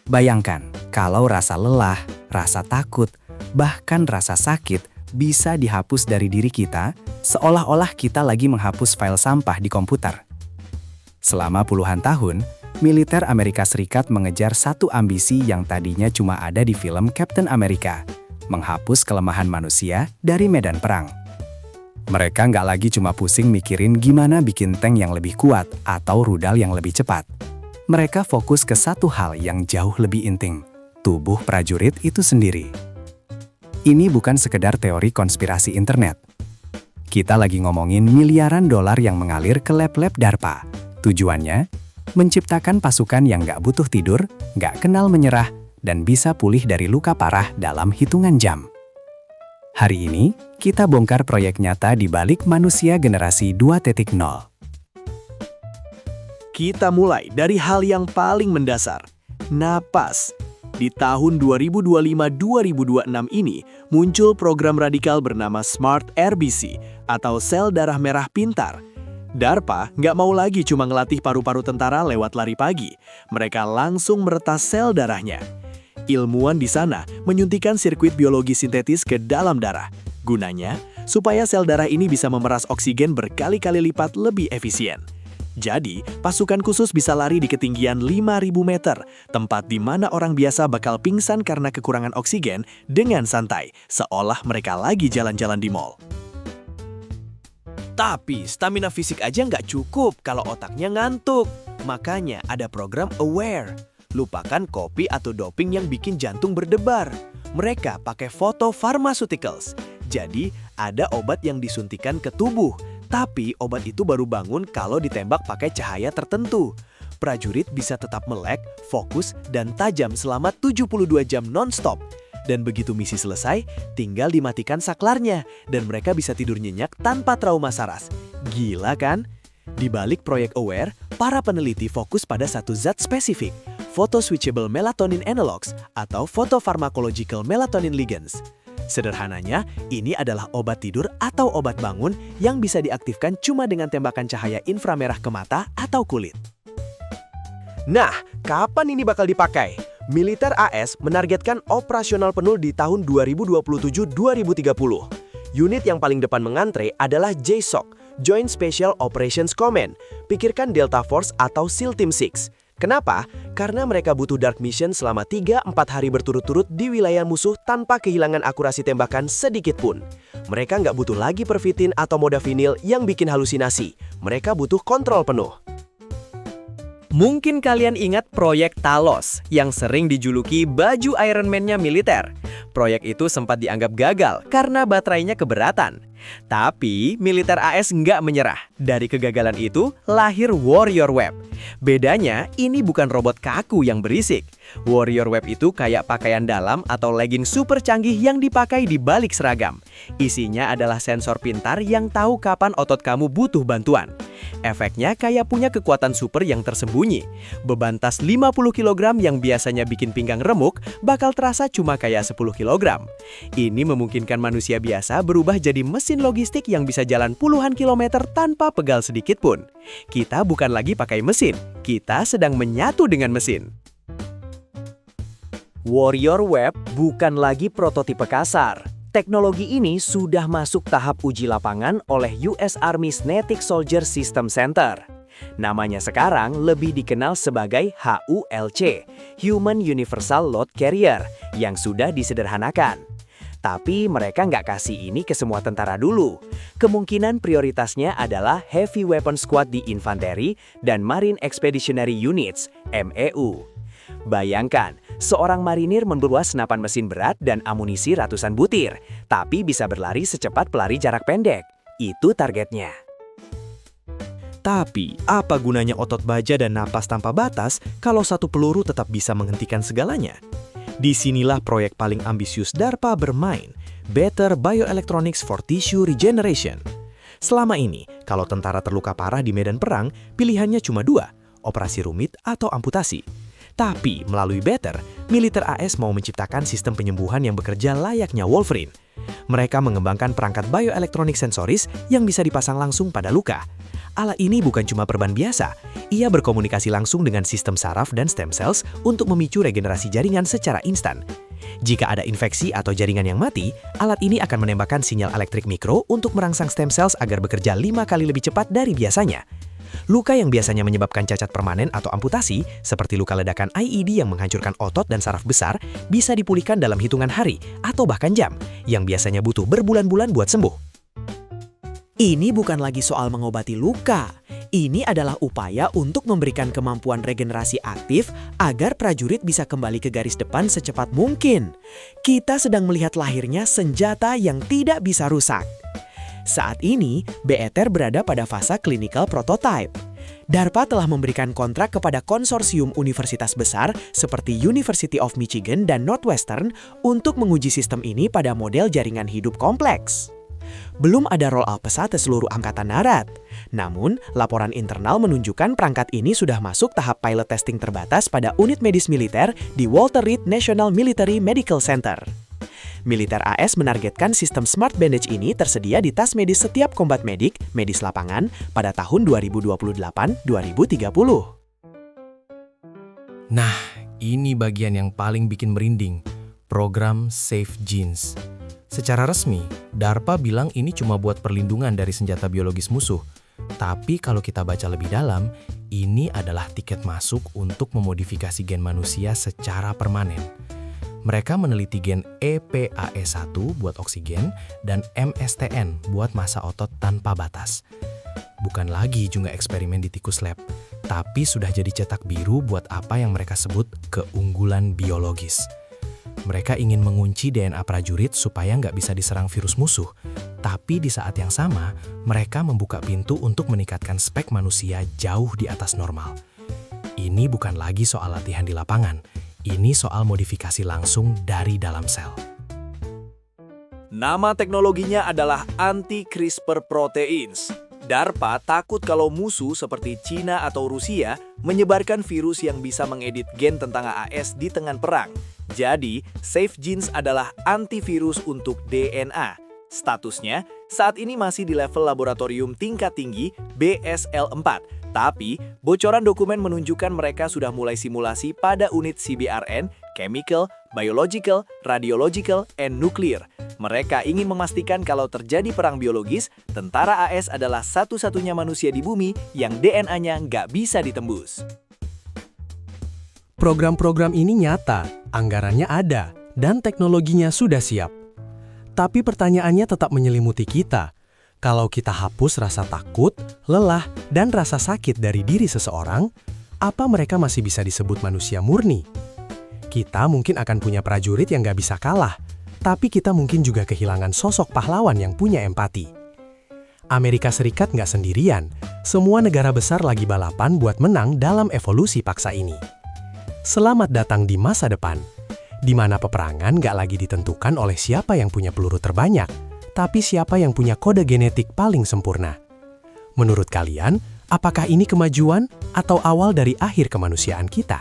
Bayangkan, kalau rasa lelah, rasa takut, bahkan rasa sakit bisa dihapus dari diri kita, seolah-olah kita lagi menghapus file sampah di komputer. Selama puluhan tahun, militer Amerika Serikat mengejar satu ambisi yang tadinya cuma ada di film Captain America, menghapus kelemahan manusia dari medan perang. Mereka nggak lagi cuma pusing mikirin gimana bikin tank yang lebih kuat atau rudal yang lebih cepat. Mereka fokus ke satu hal yang jauh lebih intim, tubuh prajurit itu sendiri. Ini bukan sekedar teori konspirasi internet. Kita lagi ngomongin miliaran dolar yang mengalir ke lab-lab DARPA. Tujuannya, menciptakan pasukan yang nggak butuh tidur, nggak kenal menyerah, dan bisa pulih dari luka parah dalam hitungan jam. Hari ini, kita bongkar proyek nyata di balik manusia generasi 2.0. Kita mulai dari hal yang paling mendasar, napas. Di tahun 2025-2026 ini, muncul program radikal bernama Smart RBC atau sel darah merah pintar. DARPA nggak mau lagi cuma ngelatih paru-paru tentara lewat lari pagi. Mereka langsung meretas sel darahnya. Ilmuwan di sana menyuntikkan sirkuit biologi sintetis ke dalam darah. Gunanya, supaya sel darah ini bisa memeras oksigen berkali-kali lipat lebih efisien. Jadi, pasukan khusus bisa lari di ketinggian 5.000 meter, tempat di mana orang biasa bakal pingsan karena kekurangan oksigen dengan santai, seolah mereka lagi jalan-jalan di mall. Tapi, stamina fisik aja nggak cukup kalau otaknya ngantuk. Makanya ada program AWARE. Lupakan kopi atau doping yang bikin jantung berdebar. Mereka pakai pharmaceuticals. Jadi, ada obat yang disuntikan ke tubuh. Tapi obat itu baru bangun kalau ditembak pakai cahaya tertentu. Prajurit bisa tetap melek, fokus, dan tajam selama 72 jam non-stop. Dan begitu misi selesai, tinggal dimatikan saklarnya. Dan mereka bisa tidur nyenyak tanpa trauma saras. Gila kan? Di balik proyek AWARE, para peneliti fokus pada satu zat spesifik, Photo-switchable melatonin analogs atau photopharmacological melatonin ligands. Sederhananya, ini adalah obat tidur atau obat bangun yang bisa diaktifkan cuma dengan tembakan cahaya inframerah ke mata atau kulit. Nah, kapan ini bakal dipakai? Militer AS menargetkan operasional penuh di tahun 2027-2030. Unit yang paling depan mengantre adalah JSOC, Joint Special Operations Command. Pikirkan Delta Force atau SEAL Team 6. Kenapa? Karena mereka butuh dark mission selama 3-4 hari berturut-turut di wilayah musuh tanpa kehilangan akurasi tembakan sedikit pun. Mereka nggak butuh lagi pervitin atau modafinil yang bikin halusinasi. Mereka butuh kontrol penuh. Mungkin kalian ingat proyek Talos yang sering dijuluki baju Iron Man-nya militer. Proyek itu sempat dianggap gagal karena baterainya keberatan. Tapi militer AS nggak menyerah. Dari kegagalan itu lahir Warrior Web. Bedanya, ini bukan robot kaku yang berisik. Warrior Web itu kayak pakaian dalam atau legging super canggih yang dipakai di balik seragam. Isinya adalah sensor pintar yang tahu kapan otot kamu butuh bantuan. Efeknya kayak punya kekuatan super yang tersembunyi. Beban tas 50 kg yang biasanya bikin pinggang remuk bakal terasa cuma kayak 10 kg. Ini memungkinkan manusia biasa berubah jadi mesin logistik yang bisa jalan puluhan kilometer tanpa pegal sedikit pun. Kita bukan lagi pakai mesin, kita sedang menyatu dengan mesin. Warrior Web bukan lagi prototipe kasar. Teknologi ini sudah masuk tahap uji lapangan oleh US Army Kinetic Soldier System Center. Namanya sekarang lebih dikenal sebagai HULC, Human Universal Load Carrier, yang sudah disederhanakan. Tapi mereka nggak kasih ini ke semua tentara dulu. Kemungkinan prioritasnya adalah Heavy Weapon Squad di Infanteri dan Marine Expeditionary Units, MEU. Bayangkan, seorang marinir membawa senapan mesin berat dan amunisi ratusan butir, tapi bisa berlari secepat pelari jarak pendek. Itu targetnya. Tapi, apa gunanya otot baja dan napas tanpa batas kalau satu peluru tetap bisa menghentikan segalanya? Disinilah proyek paling ambisius DARPA bermain, Better Bioelectronics for Tissue Regeneration. Selama ini, kalau tentara terluka parah di medan perang, pilihannya cuma dua, operasi rumit atau amputasi. Tapi, melalui Better, militer AS mau menciptakan sistem penyembuhan yang bekerja layaknya Wolverine. Mereka mengembangkan perangkat bioelektronik sensoris yang bisa dipasang langsung pada luka. Alat ini bukan cuma perban biasa, ia berkomunikasi langsung dengan sistem saraf dan stem cells untuk memicu regenerasi jaringan secara instan. Jika ada infeksi atau jaringan yang mati, alat ini akan menembakkan sinyal elektrik mikro untuk merangsang stem cells agar bekerja 5 kali lebih cepat dari biasanya. Luka yang biasanya menyebabkan cacat permanen atau amputasi, seperti luka ledakan IED yang menghancurkan otot dan saraf besar, bisa dipulihkan dalam hitungan hari atau bahkan jam, yang biasanya butuh berbulan-bulan buat sembuh. Ini bukan lagi soal mengobati luka. Ini adalah upaya untuk memberikan kemampuan regenerasi aktif agar prajurit bisa kembali ke garis depan secepat mungkin. Kita sedang melihat lahirnya senjata yang tidak bisa rusak. Saat ini, BETER berada pada fase clinical prototype. DARPA telah memberikan kontrak kepada konsorsium universitas besar seperti University of Michigan dan Northwestern untuk menguji sistem ini pada model jaringan hidup kompleks. Belum ada roll-out pesat ke seluruh angkatan darat. Namun, laporan internal menunjukkan perangkat ini sudah masuk tahap pilot testing terbatas pada unit medis militer di Walter Reed National Military Medical Center. Militer AS menargetkan sistem Smart Bandage ini tersedia di tas medis setiap kombat medik, medis lapangan pada tahun 2028-2030. Nah, ini bagian yang paling bikin merinding. Program Safe Genes. Secara resmi, DARPA bilang ini cuma buat perlindungan dari senjata biologis musuh. Tapi kalau kita baca lebih dalam, ini adalah tiket masuk untuk memodifikasi gen manusia secara permanen. Mereka meneliti gen EPAE1 buat oksigen dan MSTN buat massa otot tanpa batas. Bukan lagi juga eksperimen di tikus lab, tapi sudah jadi cetak biru buat apa yang mereka sebut keunggulan biologis. Mereka ingin mengunci DNA prajurit supaya nggak bisa diserang virus musuh. Tapi di saat yang sama, mereka membuka pintu untuk meningkatkan spek manusia jauh di atas normal. Ini bukan lagi soal latihan di lapangan. Ini soal modifikasi langsung dari dalam sel. Nama teknologinya adalah Anti-CRISPR Proteins. DARPA takut kalau musuh seperti Cina atau Rusia menyebarkan virus yang bisa mengedit gen tentara AS di tengah perang. Jadi, Safe Genes adalah antivirus untuk DNA. Statusnya saat ini masih di level laboratorium tingkat tinggi BSL-4. Tapi, bocoran dokumen menunjukkan mereka sudah mulai simulasi pada unit CBRN, Chemical, Biological, Radiological, and Nuclear. Mereka ingin memastikan kalau terjadi perang biologis, tentara AS adalah satu-satunya manusia di bumi yang DNA-nya nggak bisa ditembus. Program-program ini nyata, anggarannya ada, dan teknologinya sudah siap. Tapi pertanyaannya tetap menyelimuti kita. Kalau kita hapus rasa takut, lelah, dan rasa sakit dari diri seseorang, apa mereka masih bisa disebut manusia murni? Kita mungkin akan punya prajurit yang gak bisa kalah, tapi kita mungkin juga kehilangan sosok pahlawan yang punya empati. Amerika Serikat gak sendirian, semua negara besar lagi balapan buat menang dalam evolusi paksa ini. Selamat datang di masa depan, di mana peperangan gak lagi ditentukan oleh siapa yang punya peluru terbanyak, tapi siapa yang punya kode genetik paling sempurna. Menurut kalian, apakah ini kemajuan atau awal dari akhir kemanusiaan kita?